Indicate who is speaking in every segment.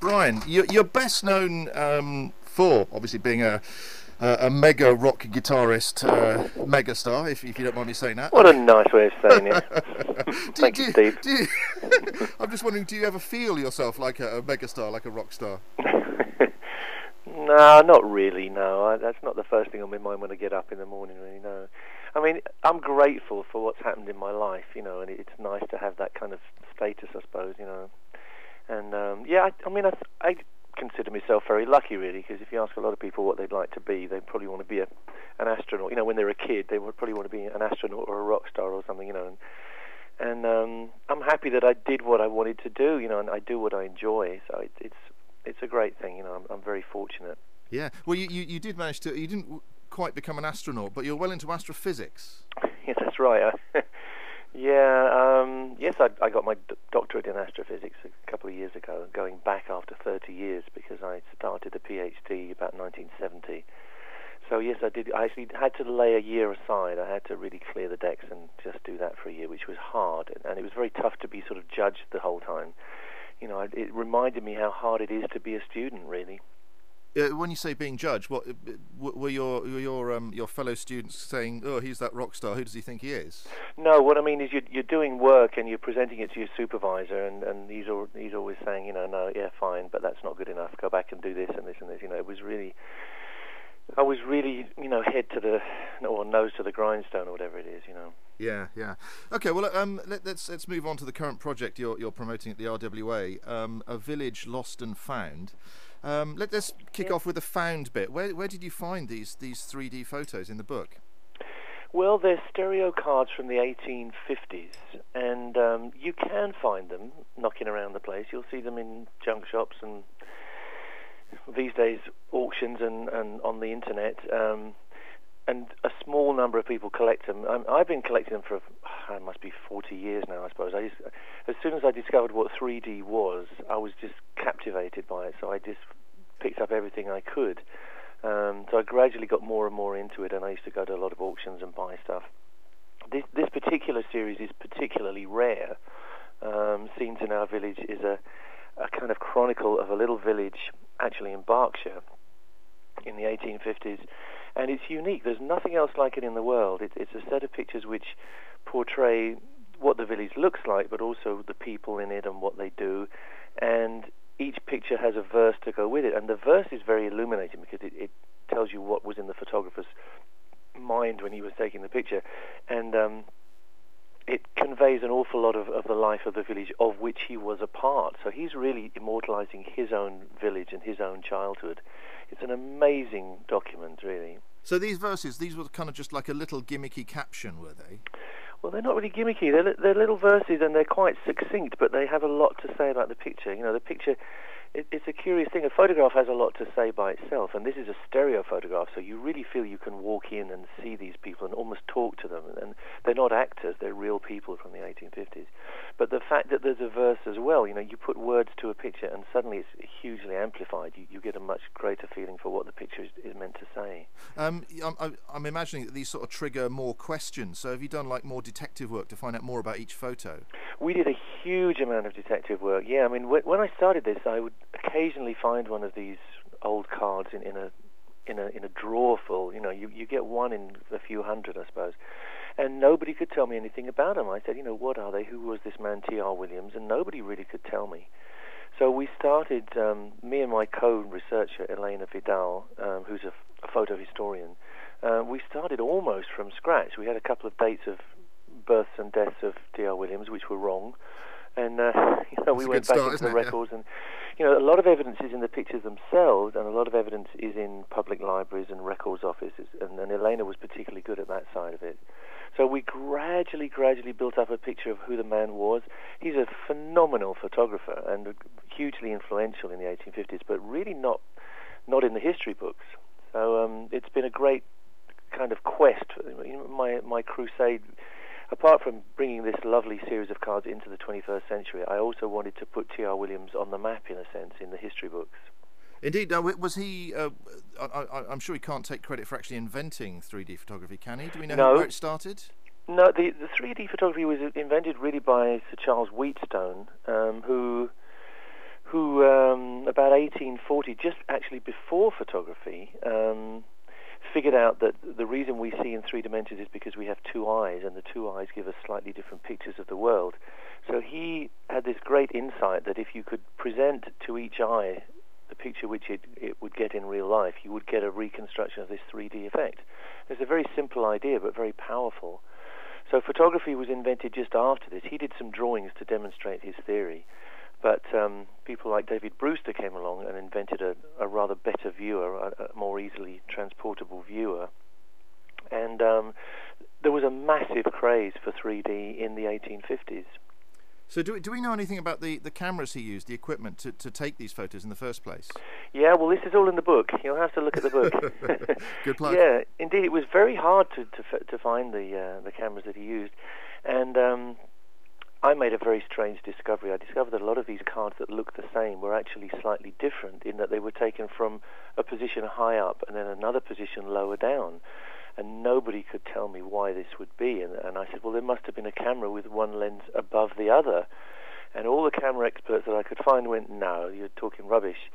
Speaker 1: Brian, you're best known for obviously being a mega rock guitarist, megastar, if you don't mind me saying that.
Speaker 2: What a nice way of saying it. Thank you, Steve.
Speaker 1: I'm just wondering, do you ever feel yourself like a megastar, like a rock star?
Speaker 2: No, not really, no. That's not the first thing on my mind when I get up in the morning, really, no. I mean, I'm grateful for what's happened in my life, you know, and it's nice to have that kind of status, I suppose, you know. And, I consider myself very lucky, really, because if you ask a lot of people what they'd like to be, they'd probably want to be an astronaut. You know, when they're a kid, they would probably want to be an astronaut or a rock star or something, you know. And I'm happy that I did what I wanted to do, you know, and I do what I enjoy, so it's a great thing, you know. I'm very fortunate.
Speaker 1: Yeah. Well, you did manage to. You didn't quite become an astronaut, but you're well into astrophysics.
Speaker 2: Yes, that's right. Yes, I got my doctorate in astrophysics a couple of years ago, going back after 30 years because I started the PhD about 1970. So yes, I did. I actually had to lay a year aside. I had to really clear the decks and just do that for a year, which was hard, and it was very tough to be sort of judged the whole time. You know, it reminded me how hard it is to be a student, really.
Speaker 1: When you say being judged, what were your fellow students saying? Oh, he's that rock star. Who does he think he is?
Speaker 2: No, what I mean is you're doing work and you're presenting it to your supervisor, and he's always saying, you know, no, yeah, fine, but that's not good enough. Go back and do this and this and this. You know, I was really, you know, nose to the grindstone or whatever it is, you know.
Speaker 1: Yeah. Okay, well, let's move on to the current project you're promoting at the RWA, A Village Lost and Found. Let's kick off with the found bit. Where did you find these 3D photos in the book?
Speaker 2: Well, they're stereo cards from the 1850s, and you can find them knocking around the place. You'll see them in junk shops and these days auctions and on the internet. And a small number of people collect them. I've been collecting them for, it must be 40 years now, I suppose. As soon as I discovered what 3D was, I was just captivated by it, so I just picked up everything I could. So I gradually got more and more into it, and I used to go to a lot of auctions and buy stuff. This particular series is particularly rare. Scenes in Our Village is a kind of chronicle of a little village, actually in Berkshire, in the 1850s. And it's unique. There's nothing else like it in the world. It's a set of pictures which portray what the village looks like, but also the people in it and what they do. And each picture has a verse to go with it. And the verse is very illuminating because it tells you what was in the photographer's mind when he was taking the picture. And it conveys an awful lot of the life of the village of which he was a part. So he's really immortalizing his own village and his own childhood. It's an amazing document, really.
Speaker 1: So these verses, these were kind of just like a little gimmicky caption, were they?
Speaker 2: Well, they're not really gimmicky. They're little verses, and they're quite succinct, but they have a lot to say about the picture. You know, the picture, it's a curious thing. A photograph has a lot to say by itself, and this is a stereo photograph, so you really feel you can walk in and see these people and almost talk to them. And they're not actors, they're real people from the 1850s. But the fact that there's a verse as well, you know, you put words to a picture, and suddenly it's hugely amplified. You get a much greater feeling for what the picture is meant to say.
Speaker 1: I'm imagining that these sort of trigger more questions. So have you done like more detective work to find out more about each photo?
Speaker 2: We did a huge amount of detective work. Yeah, I mean, when I started this, I would occasionally find one of these old cards in a drawer full. You know, you get one in a few hundred, I suppose, and nobody could tell me anything about them. I said, you know, what are they? Who was this man T.R. Williams? And nobody really could tell me. So we started, me and my co-researcher Elena Vidal, who's a photo historian. We started almost from scratch. We had a couple of dates of births and deaths of T.R. Williams, which were wrong. And you know, we went back into the records, and you know, a lot of evidence is in the pictures themselves, and a lot of evidence is in public libraries and records offices. And Elena was particularly good at that side of it. So we gradually built up a picture of who the man was. He's a phenomenal photographer and hugely influential in the 1850s, but really not in the history books. So it's been a great kind of quest. You know, my crusade. Apart from bringing this lovely series of cards into the 21st century, I also wanted to put T.R. Williams on the map, in a sense, in the history books.
Speaker 1: Indeed. Now, was he... I'm sure he can't take credit for actually inventing 3D photography, can he? Do we know where it started?
Speaker 2: No, the 3D photography was invented really by Sir Charles Wheatstone, who who about 1840, just actually before photography, figured out that the reason we see in 3 dimensions is because we have 2 eyes, and the 2 eyes give us slightly different pictures of the world. So he had this great insight that if you could present to each eye the picture which it would get in real life, you would get a reconstruction of this 3D effect. It's a very simple idea, but very powerful. So photography was invented just after this. He did some drawings to demonstrate his theory, but people like David Brewster came along and invented a rather better viewer, a more easily transportable viewer. And there was a massive craze for 3D in the 1850s.
Speaker 1: So do we know anything about the cameras he used, the equipment to take these photos in the first place?
Speaker 2: Yeah, well, this is all in the book. You'll have to look at the book.
Speaker 1: Good plug.
Speaker 2: Yeah, indeed, it was very hard to find the cameras that he used. And I made a very strange discovery. I discovered that a lot of these cards that looked the same were actually slightly different in that they were taken from a position high up and then another position lower down. And nobody could tell me why this would be. And I said, well, there must have been a camera with one lens above the other. And all the camera experts that I could find went, no, you're talking rubbish.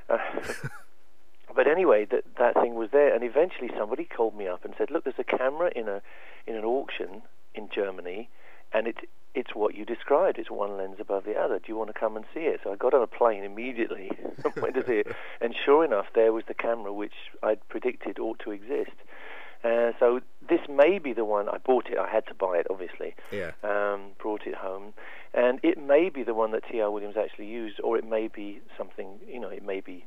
Speaker 2: But anyway, that thing was there. And eventually somebody called me up and said, look, there's a camera in an auction in Germany, and it's what you described. It's one lens above the other. Do you want to come and see it? So I got on a plane immediately and went to see it. And sure enough, there was the camera which I'd predicted ought to exist. So this may be the one. I bought it. I had to buy it, obviously.
Speaker 1: Yeah.
Speaker 2: Brought it home, and it may be the one that T.R. Williams actually used, or it may be something. It may be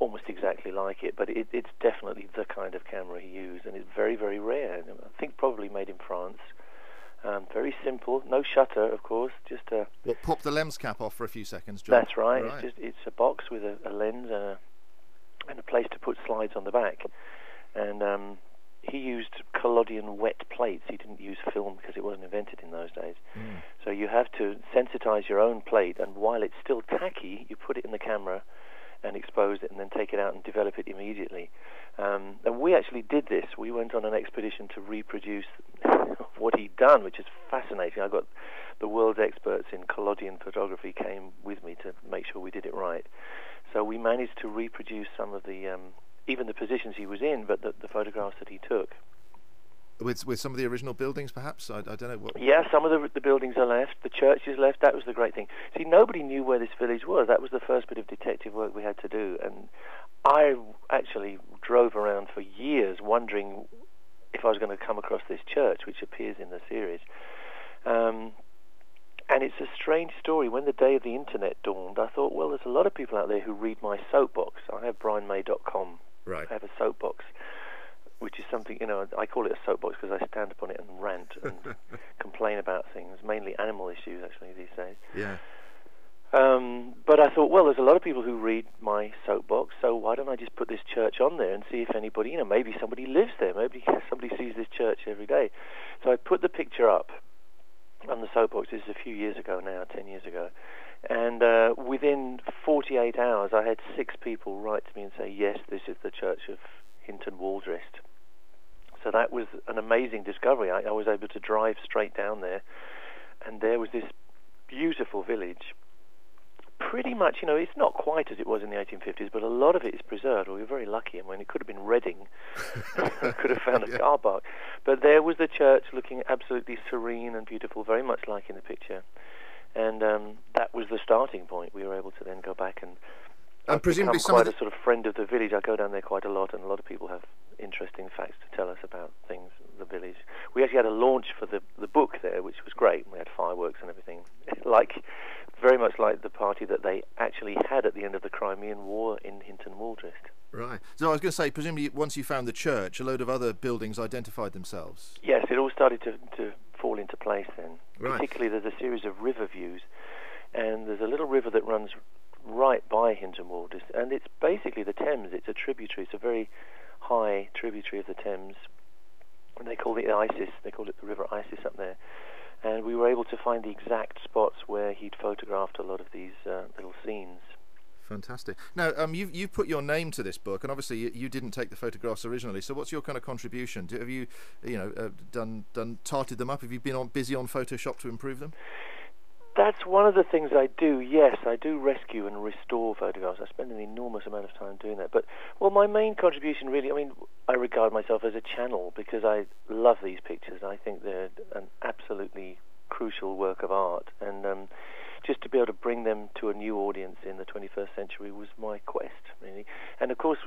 Speaker 2: almost exactly like it, but it's definitely the kind of camera he used, and it's very, very rare. I think probably made in France. Very simple, no shutter, of course. Just
Speaker 1: pop the lens cap off for a few seconds, John.
Speaker 2: That's right. It's a box with a lens and a place to put slides on the back, and he used collodion wet plates. He didn't use film because it wasn't invented in those days. So you have to sensitize your own plate, and while it's still tacky, you put it in the camera and expose it and then take it out and develop it immediately. And we actually did this. We went on an expedition to reproduce what he'd done, which is fascinating. I got the world's experts in collodion photography came with me to make sure we did it right. So we managed to reproduce some of the even the positions he was in, but the photographs that he took.
Speaker 1: With some of the original buildings, perhaps? I don't know what...
Speaker 2: Yeah, some of the buildings are left. The church is left. That was the great thing. See, nobody knew where this village was. That was the first bit of detective work we had to do. And I actually drove around for years wondering if I was going to come across this church, which appears in the series. And it's a strange story. When the day of the internet dawned, I thought, well, there's a lot of people out there who read my soapbox. I have brianmay.com.
Speaker 1: Right.
Speaker 2: I have a soapbox, which is something, I call it a soapbox because I stand up on it and rant and complain about things, mainly animal issues, actually, these days.
Speaker 1: Yeah.
Speaker 2: But I thought, well, there's a lot of people who read my soapbox, so why don't I just put this church on there and see if anybody, maybe somebody lives there, maybe somebody sees this church every day. So I put the picture up on the soapbox. This is a few years ago now, 10 years ago. And within 48 hours, I had 6 people write to me and say, yes, this is the church of Hinton Waldrist. So that was an amazing discovery. I was able to drive straight down there, and there was this beautiful village. Pretty much, it's not quite as it was in the 1850s, but a lot of it is preserved. We were very lucky. I mean, it could have been Reading. I could have found a car park. But there was the church looking absolutely serene and beautiful, very much like in the picture. And that was the starting point. We were able to then go back and
Speaker 1: presumably
Speaker 2: become quite a sort of friend of the village. I go down there quite a lot, and a lot of people have interesting facts to tell us about things, the village. We actually had a launch for the book there, which was great. We had fireworks and everything, very much like the party that they actually had at the end of the Crimean War in Hinton Waldrist.
Speaker 1: Right. So I was going to say, presumably once you found the church, a load of other buildings identified themselves.
Speaker 2: Yes, it all started to fall into place then.
Speaker 1: Right.
Speaker 2: Particularly there's a series of river views, and there's a little river that runs right by Hinton Waldrist, and it's basically the Thames. It's a tributary. It's a very high tributary of the Thames, and they call it Isis. They call it the River Isis up there. And we were able to find the exact spots where he'd photographed a lot of these little scenes.
Speaker 1: Fantastic. Now, you've put your name to this book, and obviously you didn't take the photographs originally. So, what's your kind of contribution? Have you, tarted them up? Have you been busy on Photoshop to improve them?
Speaker 2: That's one of the things I do, yes. I do rescue and restore photographs. I spend an enormous amount of time doing that. But, well, my main contribution really, I mean, I regard myself as a channel because I love these pictures. I think they're an absolutely crucial work of art. And just to be able to bring them to a new audience in the 21st century was my quest, really. And, of course,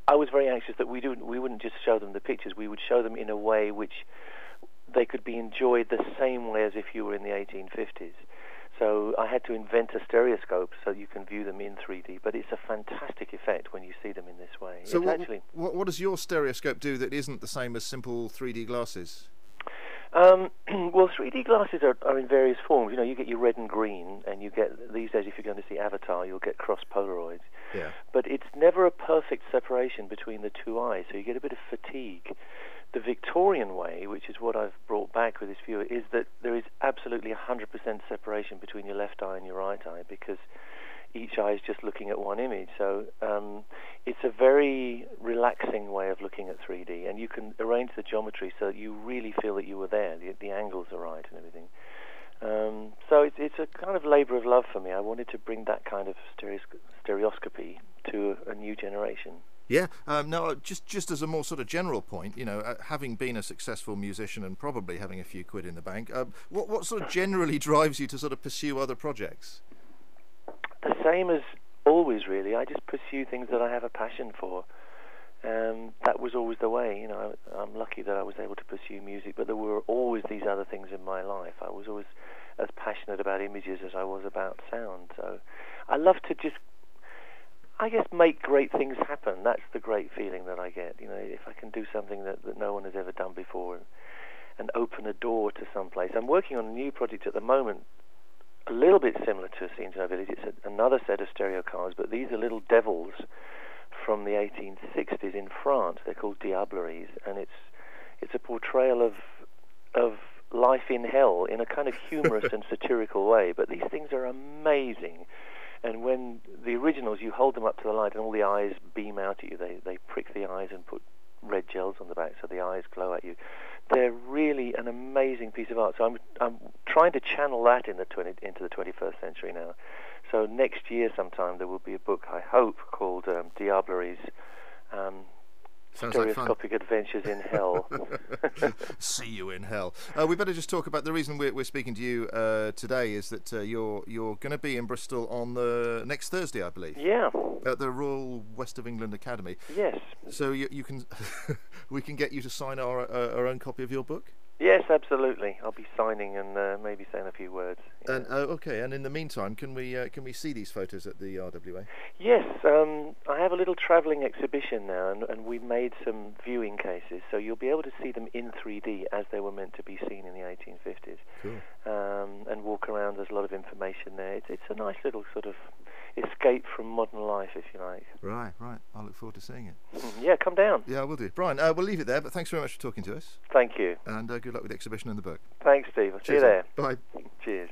Speaker 2: I was very anxious that we wouldn't just show them the pictures. We would show them in a way which they could be enjoyed the same way as if you were in the 1850s. So I had to invent a stereoscope so you can view them in 3D, but it's a fantastic effect when you see them in this way.
Speaker 1: So what does your stereoscope do that isn't the same as simple 3D glasses?
Speaker 2: Well, 3D glasses are in various forms. You know, you get your red and green, and you get, these days, if you're going to see Avatar, you'll get cross Polaroids.
Speaker 1: Yeah.
Speaker 2: But it's never a perfect separation between the two eyes, so you get a bit of fatigue. The Victorian way, which is what I've brought back with this viewer, is that there is absolutely 100% separation between your left eye and your right eye because each eye is just looking at one image. So it's a very relaxing way of looking at 3D, and you can arrange the geometry so that you really feel that you were there. The angles are right and everything. So it's a kind of labour of love for me. I wanted to bring that kind of stereoscopy to a new generation.
Speaker 1: Yeah. No, just as a more sort of general point, you know, having been a successful musician and probably having a few quid in the bank, what sort of generally drives you to sort of pursue other projects?
Speaker 2: The same as always, really. I just pursue things that I have a passion for. That was always the way. You know, I'm lucky that I was able to pursue music, but there were always these other things in my life. I was always as passionate about images as I was about sound. So I love to just, I guess, make great things happen. That's the great feeling that I get. You know, if I can do something that no one has ever done before and open a door to some place. I'm working on a new project at the moment, a little bit similar to Scenes in Our Village. It's another set of stereo cards, but these are little devils from the 1860s in France. They're called Diableries, and it's a portrayal of life in hell in a kind of humorous and satirical way. But these things are amazing. And when the originals, you hold them up to the light and all the eyes beam out at you. They prick the eyes and put red gels on the back so the eyes glow at you. They're really an amazing piece of art. So I'm trying to channel that into the 21st century now. So next year sometime there will be a book, I hope, called Diableries, Stereoscopic Adventures in Hell.
Speaker 1: See you in hell. We better just talk about the reason we're speaking to you today is that you're going to be in Bristol on the next Thursday, I believe. Yeah. At the Royal West of England Academy.
Speaker 2: Yes.
Speaker 1: So you can we can get you to sign our own copy of your book.
Speaker 2: Yes, absolutely. I'll be signing and maybe saying a few words. Yeah.
Speaker 1: And okay. And in the meantime, can we see these photos at the RWA?
Speaker 2: Yes. I have a little travelling exhibition now, and we made some viewing cases, so you'll be able to see them in 3D as they were meant to be seen in the 1850s.
Speaker 1: Cool.
Speaker 2: And walk around. There's a lot of information there. It's a nice little sort of escape from modern life, if you like.
Speaker 1: Right. I look forward to seeing it.
Speaker 2: Yeah, come down.
Speaker 1: Yeah, I will do. Brian, we'll leave it there, but thanks very much for talking to us.
Speaker 2: Thank you.
Speaker 1: And good luck with the exhibition and the book.
Speaker 2: Thanks, Steve. I'll see you there.
Speaker 1: Bye.
Speaker 2: Cheers.